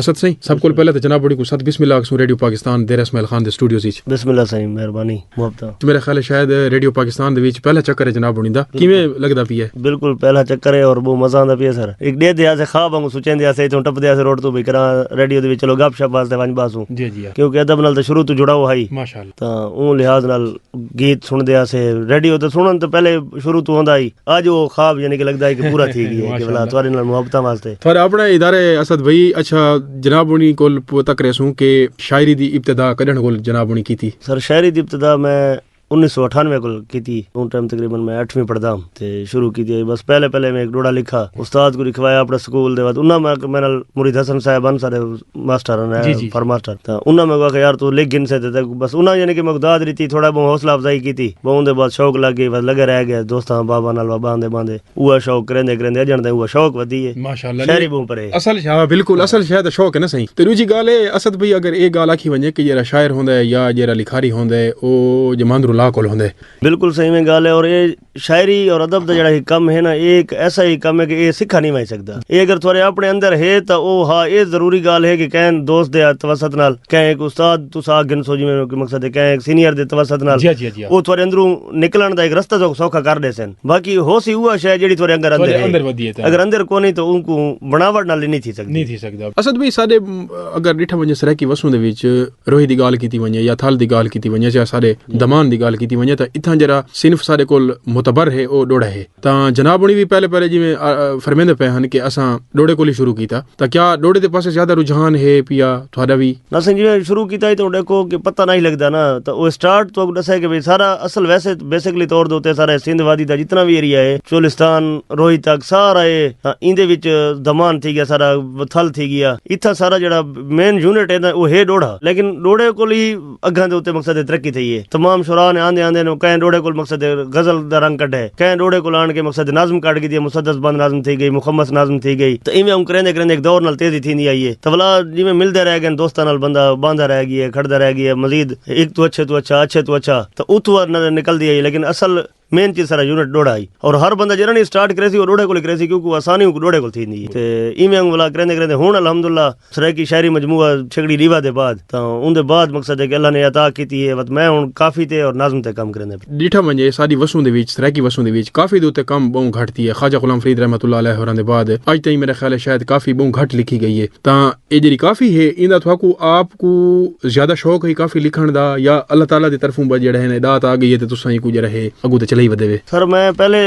असद सही सब को पहले तो जनाब बड़ी को सद बिस्मिल्लाह सु रेडियो पाकिस्तान देर इसमाइल खान दे स्टूडियो सी बिस्मिल्लाह सही मेहरबानी मुहब्बत तो मेरा ख्याल है शायद रेडियो पाकिस्तान दे विच पहला चक्कर है जनाब बड़ी दा किवें लगदा पई है बिल्कुल पहला चक्कर है और बहुत मजा आंदा पिया सर एक डे दिया से खाब वांगू सोचेंदे आसे इथों टप दिया से रोड तो भी करा रेडियो दे विच चलो गपशप वास्ते वंज बासू जी जी क्योंकि अदब नाल तो शुरू तो जुड़ा हुआ ही माशाल्लाह ता ऊ लिहाज नाल गीत सुनदे आसे रेडियो तो सुनन तो पहले शुरू तो होंदा ही आज वो खाब यानी कि लगदा है कि पूरा थी गई है कि भला तुम्हारे नाल मुहब्बत वास्ते थारे अपने इदारे असद भाई अच्छा जनाब बड़ी कोल पता करे सू के शायरी दी इब्तिदा कदन कोल जनाब बड़ी की थी सर शायरी दी इब्तिदा मैं 1998 को की थी उन टाइम तकरीबन मैं 8वीं पढ़दा ते शुरू की थी बस पहले मैं एक डोड़ा लिखा उस्ताद को लिखवाया अपने स्कूल दे बाद उन्ना मैं मुरीद हसन साहब अन सारे मास्टर ने फर मास्टर ता उन्ना मैं कहा यार तू लिख गिन से ते बस उन्ना यानी कि मकदाद दी थी थोड़ा बहुत हौसला अफजाई की थी बहुत दे बाद शौक लग गई बस लगे रह गया दोस्तां बाबा नाल बांधे बांधे हुआ शौक करंदे अजण दे हुआ शौक वधी है माशाल्लाह शायरी बो परे असल हां बिल्कुल असल शायद शौक है ना सही ते दूजी गाल है असद भाई अगर एक गाल आखी वने कि जेरा शायर होंदा है या जेरा लिखारी होंदा है ओ जमांदरू ला कोल होंदा है बिल्कुल सही में गाल है और ये शायरी और अदब का जड़ा कम है ना एक ऐसा ही कम है कि ये सिखा नहीं माई सकता ये अगर थोड़े अपने अंदर है तो ओ हाँ ये जरूरी गाल है कि कहीं दोस्त दे तवसत नाल कहीं एक उस्ताद तुसा गिन सोजी में मकसद है कहीं एक सीनियर दे तवसत नाल वो थोड़े अंदरों निकलन दा एक रास्ता जो सौखा कर दे सन बाकी हो सी हुआ शायद जेडी थोड़े अंदर है अगर अंदर को नहीं तो उनको बनावट नाल नहीं थी सकदा असद भाई साडे अगर डिठा वने सर की वसू दे विच रोही दी गाल कीती वने या थाल दी गाल कीती वने या सारे दमान दी गाल कीती वने तो जरा सिर्फ सारे कोल मुतबर है ओ डोड़ा है ता जनाब बणी भी पहले जिवें फरमेंदे पे हन कि असां डोड़े कोल ही शुरू कीता ता क्या डोड़े दे पासे ज्यादा रुझान है पिया थोड़ा भी ना जिवें शुरू कीता ही तो देखो कि पता नहीं लगदा ना तो वो स्टार्ट तो दसा कि भाई सारा असल वैसे बेसिकली तौर दे उत्ते सारा सिंध वादी दा जितना भी एरिया है चोलिस्तान रोही तक सारा है इंदे विच दमान थी गया सारा थल थी गया इथा सारा जड़ा मेन यूनिट है वो है डोड़ा लेकिन डोड़े कोल ही अग्गां दे उत्ते मकसद तरक्की थी है तमाम शुरा ने आंदे कहीं डोड़े को मकसद गजल दा रंग कट है कहीं डोड़े को आन के मकसद नाज़म काट के दिया मुसद्दस बंद नाज़म थी गई मुखम्मस नाज़म थी गई तो इवें हम करेंदे एक दौर नाल तेजी थी आई है तो भला जिवें मिलते रह गए दोस्तां नाल बंदा बांधा रह गया खड़दा रह गया मजीद एक तो अच्छे तो अच्छा तो उतवा निकल दी है लेकिन असल मेन चीज सारा यूनिट डोड़ा आई और हर बंदा जरा नहीं स्टार्ट करे सी वो डोड़े को करे सी क्योंकि आसानी डोड़े को थी नहीं ते इवें वाला करेंदे हुन अल्हम्दुलिल्लाह सराकी शायरी मजमूआ छगड़ी रीवा दे बाद तो उनदे बाद मकसद है कि अल्लाह ने अता कीती है मैं हुन काफी ते और नाज़म ते काम करेंदे डिठा वने साडी वसू दे विच सराकी वसू दे विच काफी दे उत्ते कम बहु घटती है ख्वाजा गुलाम फरीद रहमतुल्लाह अलैह होरां दे बाद आज तई मेरे ख्याल है शायद काफी बहु घट लिखी गई है ता ए जेडी काफी है इंदा थवाकू आपको ज्यादा शौक है काफी लिखण दा या अल्लाह ताला दी तरफों बजड़ा है दात आ गई है ते तुसां कुछ रहे अगू ते चलई वदेवे सर मैं पहले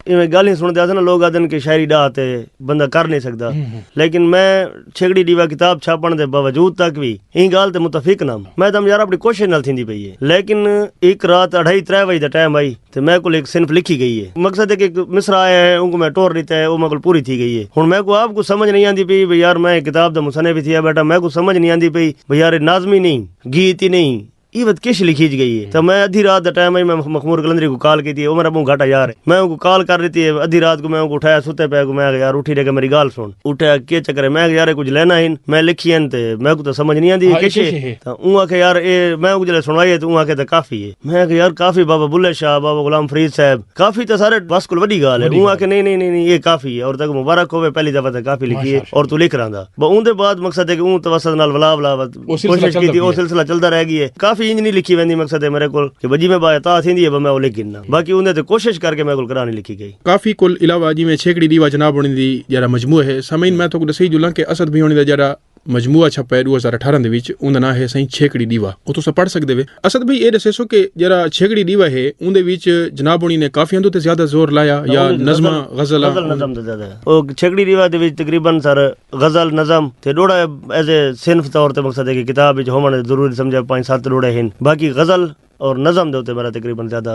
इवें गाली सुनते आते ना लोग आदन के शायरी डाते बंदा कर नहीं सकता लेकिन मैं छेगड़ी दीवा किताब छापण दे बावजूद तक भी ई गाल ते मुतफिक ना मैं तम यार अपनी कोशिश नाल थींदी पई है लेकिन एक रात 2:30-3 बजे दा टाइम आई ते मैं को एक सिनफ लिखी गई है मकसद है कि एक मिसरा आया है उनको मैं टोर देता है वो मैं को पूरी थी गई है हुन मैं को आपको समझ नहीं आंदी पई भाई यार मैं किताब दा मुसन्निफ भी थी बेटा मैं को समझ नहीं आंदी पई भाई यार नाज़मी नहीं गीत ही नहीं ये बात किश लिखी गई है तो मैं आधी रात का टाइम है मैं मखमूर कलंदरी को कॉल की थी वो मेरा मुंह घाटा यार मैं उनको कॉल कर रही थी आधी रात को मैं उनको उठाया सुते पे को मैं यार उठी रह मेरी गाल सुन उठा के चक्कर है मैं यार कुछ लेना ही मैं लिखी है ते मैं को तो समझ नहीं आती किश तो ऊ आखे यार ए मैं जले सुनवाई तो ऊ आखे तो काफी है मैं यार काफी बाबा बुल्ले शाह बाबा गुलाम फरीद साहब काफी तो सारे बस कुल बड़ी गाल है ऊ आखे नहीं ये काफी है और तक मुबारक होवे पहली दफा तो काफी लिखी है और तू लिख रहा था उनके बाद मकसद है कि ऊ तवसत नाल वला कोशिश की थी वो सिलसिला चलता रह गई है काफी इंज नहीं लिखी वेंदी मकसद है मेरे को कि बजी में बाता थींदी है मैं वो लिख गिनना बाकी उन्हें तो कोशिश करके मैं करानी लिखी गई काफी कुल इलावा जी में छेकड़ी दीवा जनाब बणी दी जरा मजमू है समझ मैं तो दसई जुला के असद भी होने दा जरा मजमूआ छपा है 2018 ਦੇ ਵਿੱਚ ਉਹਦਾ ਨਾਂ ਹੈ ਸਹੀ ਛੇਕੜੀ ਦੀਵਾ ਉਹ ਤੁਸੀਂ ਪੜ ਸਕਦੇ ਵੇ ਅਸਦ ਭਾਈ ਇਹ ਦੱਸੋ ਕਿ ਜਿਹੜਾ ਛੇਕੜੀ ਦੀਵਾ ਹੈ ਉਹਦੇ ਵਿੱਚ ਜਨਾਬ ਹੋਣੀ ਨੇ ਕਾਫੀਆਂ ਤੋਂ ਤੇ ਜ਼ਿਆਦਾ ਜ਼ੋਰ ਲਾਇਆ ਜਾਂ ਨਜ਼ਮਾਂ ਗਜ਼ਲਾਂ ਨਜ਼ਮ ਤੇ ਜ਼ਿਆਦਾ ਉਹ ਛੇਕੜੀ ਦੀਵਾ ਦੇ ਵਿੱਚ ਤਕਰੀਬਨ ਸਰ ਗਜ਼ਲ ਨਜ਼ਮ ਤੇ ਡੋੜਾ ਐਜ਼ ਅ ਸਿਨਫ ਤੌਰ ਤੇ ਮਕਸਦ ਹੈ ਕਿ ਕਿਤਾਬ ਵਿੱਚ ਹੋਣ ਜ਼ਰੂਰੀ ਸਮਝਿਆ 5-7 ਡੋੜੇ ਹਨ ਬਾਕੀ गजल और नज़म दे मेरा तकरीबन ज्यादा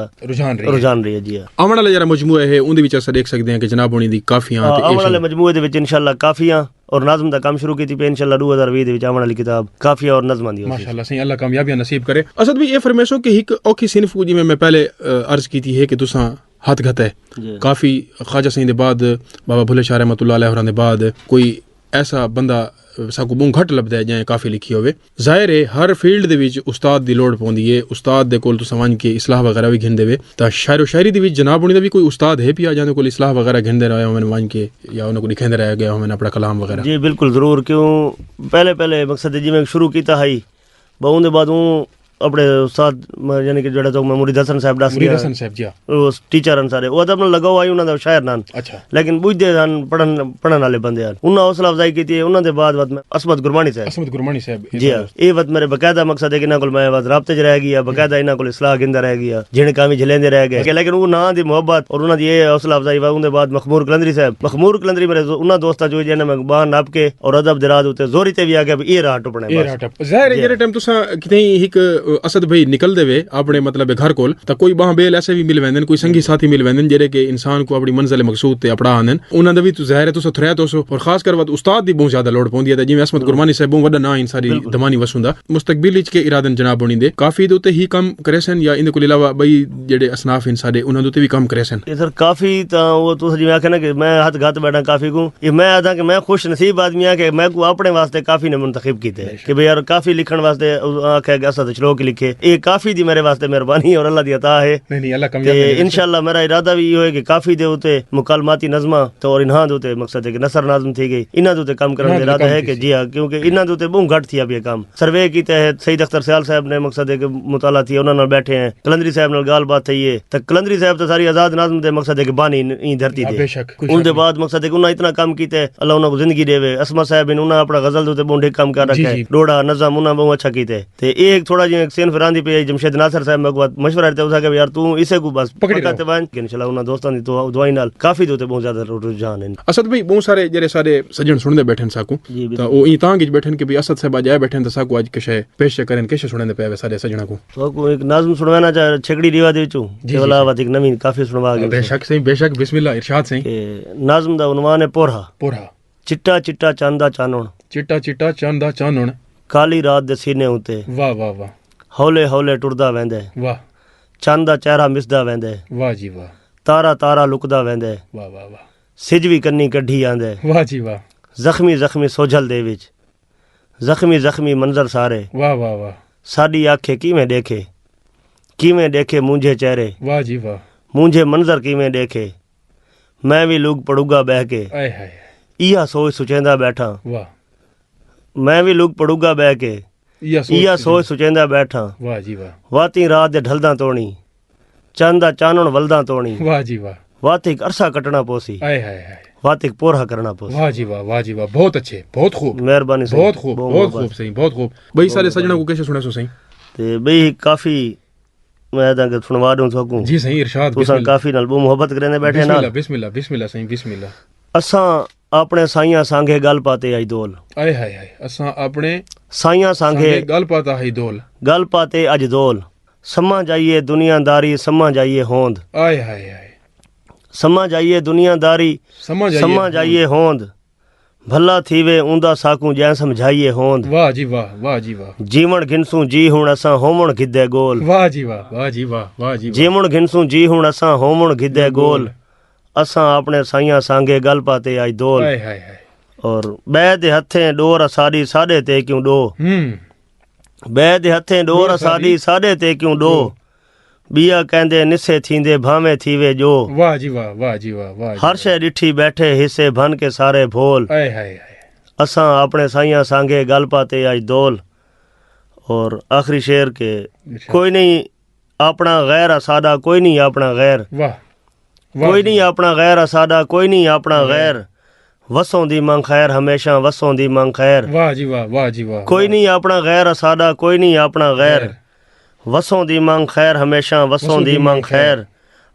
रुझान रही है जी आने वाला जरा मजमूआ है उनदे विच अस देख सकते हैं कि जनाब होनी दी काफियां ते आने वाले मजमूए दे विच इंशाल्लाह काफियां और नाज़म दा काम शुरू कीती पे इंशाल्लाह 2020 दे विच आने वाली किताब काफियां और नज़म दी माशाल्लाह सही अल्लाह कामयाबियां नसीब करे असद भी ये फरमाइशो कि एक औखी सिनफ जी में मैं पहले अर्ज की थी है कि तुसा हाथ घत है काफी ख्वाजा सईद दे बाद बाबा भुल्ले शाह रहमतुल्लाह अलैह दे बाद कोई ऐसा बंदा ਸਾਕੂ ਬੋਂ ਘੱਟ ਲੱਭਦਾ ਹੈ ਜਾਂ ਕਾਫੀ ਲਿਖੀ ਹੋਵੇ ਜ਼ਾਹਿਰ ਹੈ ਹਰ ਫੀਲਡ ਦੇ ਵਿੱਚ ਉਸਤਾਦ ਦੀ ਲੋੜ ਪਉਂਦੀ ਹੈ ਉਸਤਾਦ ਦੇ ਕੋਲ ਤੁਸੀਂ ਸਮਝ ਕੇ ਇਸਲਾਹ ਵਗੈਰਾ ਵੀ ਘਿੰਦੇ ਵੇ ਤਾਂ ਸ਼ਾਇਰ ਸ਼ਾਇਰੀ ਦੇ ਵਿੱਚ ਜਨਾਬ ਹੋਣੀ ਦਾ ਵੀ ਕੋਈ ਉਸਤਾਦ ਹੈ ਪਿਆ ਜਾਂਦੇ ਕੋਲ ਇਸਲਾਹ ਵਗੈਰਾ ਘਿੰਦੇ ਰਹੇ ਹੋਵੇ ਵਾਂਝ ਕੇ ਜਾਂ ਉਹਨਾਂ ਕੋਲ ਲਿਖਦੇ ਰਹਿ ਗਿਆ ਹੋਵੇ ਆਪਣਾ ਕਲਾਮ ਵਗੈਰਾ जी बिल्कुल ज़रूर क्यों पहले मकसद जिमें शुरू किया है बहुत बाद अपने उस्ताद यानी कि जो मैं मुरीद हसन साहब दस मुरीद हसन साहब जी उस टीचर ਹਨ ਸਾਰੇ ਉਹ ਤਾਂ ਆਪਣਾ ਲਗਾ ਹੋਇਆ ਉਹਨਾਂ ਦਾ ਸ਼ਾਇਰ ਨਾਲ ਅੱਛਾ ਲੇਕਿਨ ਬੁੱਝਦੇ ਹਨ ਪੜਨ ਵਾਲੇ ਬੰਦੇ ਹਨ ਉਹਨਾਂ ਹੌਸਲਾ ਅਫਜ਼ਾਈ ਕੀਤੀ ਉਹਨਾਂ ਦੇ ਬਾਅਦ ਮੈਂ ਅਸਮਤ ਗੁਰਮਾਨੀ ਸਾਹਿਬ ਜੀ ਹਾਂ ਇਹ ਵਤ ਮੇਰੇ ਬਕਾਇਦਾ ਮਕਸਦ ਹੈ ਕਿ ਇਹਨਾਂ ਕੋਲ ਮੈਂ ਵਤ ਰਾਬਤੇ 'ਚ ਰਹਿ ਗਿਆ ਬਕਾਇਦਾ ਇਹਨਾਂ ਕੋਲ ਇਸਲਾਹ ਗਿੰਦਾ ਰਹਿ ਗਿਆ ਜਿਹੜੇ ਕੰਮ ਹੀ ਝਲੇਂਦੇ ਰਹਿ ਗਏ ਲੇਕਿਨ ਉਹ ਨਾਂ ਦੀ ਮੁਹੱਬਤ ਔਰ ਉਹਨਾਂ ਦੀ ਇਹ ਹੌਸਲਾ ਅਫਜ਼ਾਈ ਉਹਦੇ ਬਾਅਦ ਮਖਮੂਰ ਕਲੰਦਰੀ ਮੇਰੇ ਉਹਨਾਂ ਦੋਸਤਾਂ ਚੋਂ ਜਿਹਨੇ ਮੈਂ ਬਾਹਰ ਨੱਪ ਕੇ ਔਰ ਅਦਬ ਦੇ ਰਾਹ ਉੱਤੇ ਜ਼ੋਰੀ ਤੇ ਵੀ ਆ ਗਿਆ ਵੀ ਇਹ ਰਾਹ ਟੁੱਪਣਾ ਜ਼ਾਹਿਰ ਹੈ ਜਿਹੜੇ ਟਾਈਮ ਤੁਸੀਂ ਕਿਤੇ ਇੱਕ असद भाई निकल दे अपने मतलब घर कोल तो कोई बाह बेल ऐसे भी मिल वेंदे कोई संगी साथी मिल वेंदे जेरे के इंसान को अपनी मंजिल मकसूद ते अपना आंदन उन्हां दा भी तो ज़ाहिर है तुस थरया तो और खास कर वत उस्ताद दी बहुत ज्यादा लोड पौंदी है जिवें असमत गुरमानी साहब वड्डा ना इन सारी दमानी वसुंदा मुस्तकबिल विच के इरादन जनाब होनी दे काफी दे उते ही काम करे सन या इन कोल इलावा बई जेडे असनाफ इन सारे उन्हां दे उते भी काम करे सन ये सर काफी ता वो तुस जिवें आखे ना कि मैं हाथ घात बैठा काफी को ये मैं आदा कि मैं खुश नसीब आदमी आ कि मैं को अपने वास्ते काफी ने मुंतखब कीते कि भाई यार काफी लिखण वास्ते आखे कि असद शलोक लिखे ये काफी दी मेरे वास्ते मेहरबानी और अल्लाह दी अता है नहीं अल्लाह कामयाब करे इंशाअल्लाह मेरा इरादा भी ये है कि काफी दे उते मुकालमाती नज़मा तो और इन्हां दे उते मकसद है कि नसर नाज़म थी गई इन्हां दे उते काम करने का इरादा है कि जी हां क्योंकि इन्हां दे उते बहुत घट थी अब ये काम सर्वे कीते है सईद अख्तर सयाल साहब ने मकसद है कि मुताला थी उन्हां नाल बैठे हैं कलंदरी साहब नाल गाल बात थी है तो कलंदरी साहब तो सारी आजाद नाज़म दे मकसद है कि बानी ई धरती दे बेशक उनके बाद मकसद है कि उन्हां इतना काम कीते अल्लाह उन्हां को जिंदगी देवे असमा साहब ने उन्हां अपना गजल दे उते बहुत काम कर रखा है डोड़ा नज़म उन्हां बहुत अच्छा कीते ते एक थोड़ा जिहा सेन फरांदी पे जमशेद नासर साहब मैं मशवरा देता उसा कि यार तू इसे को बस पकड़ते बन कि इंशाल्लाह उन्हां दोस्तां दी तो दुआई नाल काफी दे बहुत ज्यादा रुझान है असद भाई बहुत सारे जेरे सारे सजन सुनदे बैठन साकू तो ओ ई तांग विच बैठन के भी असद साहब जाए बैठन तो साकू आज कशे पेश करन कशे सुनदे पे सारे सजना को साकू एक नाज़म सुनवाना चा छकड़ी रीवा दे विचों ते अलावा एक नवीन काफी सुनवा गए बेशक बिस्मिल्लाह इरशाद सही नाज़म दा उन्वान है पोरहा चिट्टा चिट्टा चांदा चानण चिट्टा चांदा चानण काली रात दे सीने उते वाह वाह वाह हौले हौले टुरदा वेंदे वाह चंद दा चेहरा मिसदा वेंदे वाह जी वाह तारा तारा लुकदा वेंदे वाह वाह वाह सिज भी कन्नी कड्ढी आंदे वाह जी वाह जख्मी जख्मी सोझल दे विच जख्मी जख्मी मंजर सारे वाह वाह वाह साडी आंखें किवें देखे मुंझे चेहरे वाह जी वाह मुंझे मंजर किवें देखे मैं भी लुग पड़ूगा बह के आए हाय इहा सोच सुचेंदा बैठा वाह मैं भी लुग पड़ूगा बह के इहा सोच सुचेंदा बैठा वाह जी वाह वाती रात दे ढलदा तोणी चंदा चानण वलदा तोणी वाह जी वाह वातिक अरसा कटना पोसी आए हाय हाय वातिक पोरहा करना पोसी वाह जी वाह बहुत अच्छे बहुत खूब मेहरबानी बहुत खूब सही बहुत खूब भाई सारे सजना को कैसे सुने सो सही ते बई काफी मैं ता सुनवा दूं सकूं जी सही इरशाद तुसा काफी नाल बहुत मोहब्बत करने बैठे ना बिस्मिल्लाह सही बिस्मिल्लाह असां अपने साइयां सांगे गल पाते आई दोल आए हाय हाय असां अपने साइयां सांगे गल पाता है दोल गल पाते अज दोल समा जाइए दुनियादारी समा जाइए होंद आए हाय हाय समा जाइए दुनियादारी समा जाइए होंद भला थीवे ऊंदा साकू जै समझाइए होंद वाह जी वाह जीवण घिनसू जी हुण असां होमण गिद्दे गोल वाह जी वाह जीवण घिनसू जी हुण असां होमण गिद्दे गोल असां अपने साइयां सांगे गल पाते आई दोल और बै दे हथें डोर साडी साडे ते क्यों डो बै दे हथें डोर साडी साडे ते क्यों डो बिया कहंदे निसे थींदे भावे थीवे जो वाह जी वाह हर शे डिठी बैठे हिस्से भन के सारे भोल असां अपने साइयां सांगे गल पाते आज दोल और आखिरी शेर के कोई नहीं अपना गैर असादा कोई नहीं अपना गैर कोई नहीं अपना गैर असादा कोई नहीं अपना गैर वसों दी मंग खैर हमेशा वसों दी मंग खैर वाह जी वाह कोई नहीं अपना गैर असादा कोई नहीं अपना गैर वसों दी मंग खैर हमेशा वसों दी मंग खैर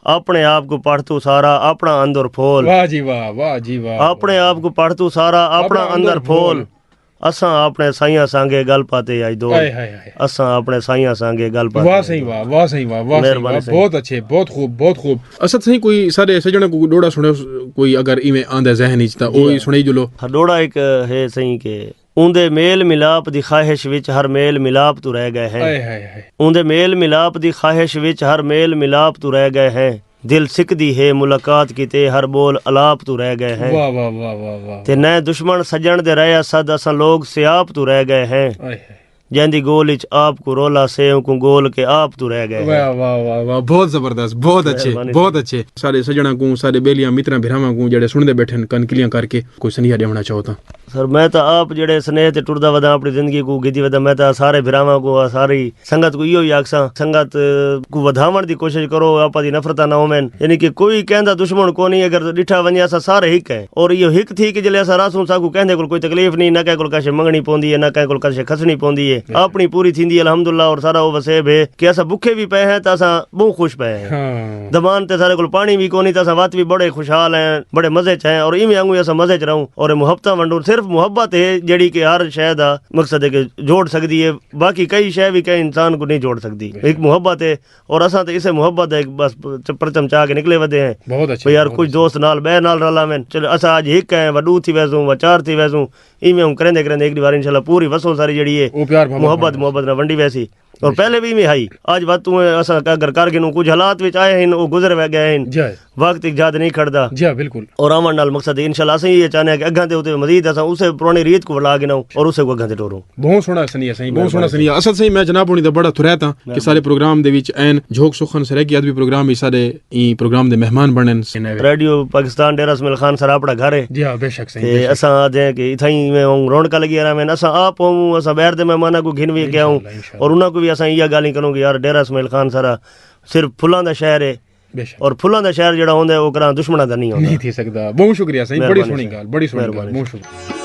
अपने आप को पढ़ तू सारा अपना अंदर फोल वाह जी वाह अपने आप को पढ़ तू सारा अपना अंदर फोल असां अपने साइयां सांगे गल पाते आई दो असां अपने साइयां सांगे गल पाते वाह सही वाह बहुत अच्छे बहुत खूब असद सही कोई सारे सजण को डोड़ा सुने कोई अगर इवें आंदा जहन विच ता ओही सुनाई जुलो डोड़ा एक है सही के उंदे मेल मिलाप दी ख्वाहिश विच हर मेल मिलाप तू रह गए हैं उंदे मेल मिलाप दी ख्वाहिश विच हर मेल मिलाप तू रह गए हैं दिल सिकदी है मुलाकात कीते हर बोल अलाप तू रह गए हैं वाह वाह वाह वाह वाह ते नए दुश्मन सजण दे रहे सद असां लोग सियाप तू रह गए हैं आए हाय। जैंदी गोल इच आप को रोला से को गोल के आप तू रह गए हैं वाह वाह वाह वाह बहुत जबरदस्त बहुत अच्छे मेहरबानी। बहुत अच्छे सारे सजणा को सारे बेलियां मित्रां भिरावां को जेड़े सुनदे बैठे कनकलियां करके कोई सनिया देवना चाहो ता सर मैं तो आप जेड़े स्नेह ते टुरदा वदा अपनी जिंदगी को गिदी वदा मैं तो सारे भिरावां को सारी संगत को इहो ही आखसां संगत को वधावण दी कोशिश करो आपा दी नफरत ना होवेन यानी कि कोई कहंदा दुश्मन कोनी अगर डिठा वने असां सारे हिक है और इहो हिक थी कि जले असां रासूं साकू कहंदे कोई तकलीफ नहीं ना कह कोल काशे मंगणी पोंदी है ना कह कोल काशे खसणी पोंदी है अपनी पूरी थींदी है अल्हम्दुलिल्लाह और सारा वो वसेब है कि असां भूखे भी पे हैं तो असां बहुत खुश पे हैं हां दमान ते सारे कोल पानी भी कोनी तो असां वात भी बड़े खुशहाल हैं बड़े मजे च हैं और इवें वांगू असां मजे च रहूं और मुहब्बतां वंडूं सिर्फ मुहब्बत है जेड़ी कि हर शय दा मकसद है कि जोड़ सकदी है बाकी कई शय भी कई इंसान को नहीं जोड़ सकदी एक मुहब्बत है और असां तो इसे मुहब्बत है बस परचम चाह के निकले वदे हैं बहुत अच्छे भाई यार कुछ दोस्त नाल बे नाल रलावें चलो असां आज हिक हैं वडू थी वैसू व चार थी वैसू इवें हम करेंदे करेंदे एक बार इंशाल्लाह पूरी वसो सारी जेड़ी है वो प्यार मुहब्बत ना वंडी वैसी और पहले भी में आई आज बात तू असा अगर करके नु कुछ हालात विच आए हैं वो गुजर वे गए हैं जय वक्त एक याद नहीं खड़दा जी बिल्कुल और आवन नाल मकसद है इंशाल्लाह असीं ये चाहने कि अग्गां ते उते मजीद असा उसे पुरानी रीत को ला गिनाऊं और उसे को अग्गां ते टोरूं बहुत सोहना सनिया सही बहुत सोहना सनिया असल सही मैं जनाब होनी दा बड़ा थुरैता कि सारे प्रोग्राम दे विच ऐन झोक सुखन सरे की अदबी प्रोग्राम ही सारे ई प्रोग्राम दे मेहमान बनन रेडियो पाकिस्तान डेरा इसमाइल खान सर अपना घर है जी हां बेशक सही ते असा आदे कि इथाई में रौनक लगी रहा मैं असा आप हूं असा बाहर दे मेहमाना को घिन भी के आऊं और उना को भी असा इया गाली करूं कि यार डेरा इसमाइल खान सारा सिर्फ फुल्लां दा शहर है बेशक और फुल्लां दा शहर जेड़ा होंदा है वो करा दुश्मना दा नहीं होंदा नहीं थी सकदा बहुत शुक्रिया सही बड़ी सोहनी गाल बहुत शुक्रिया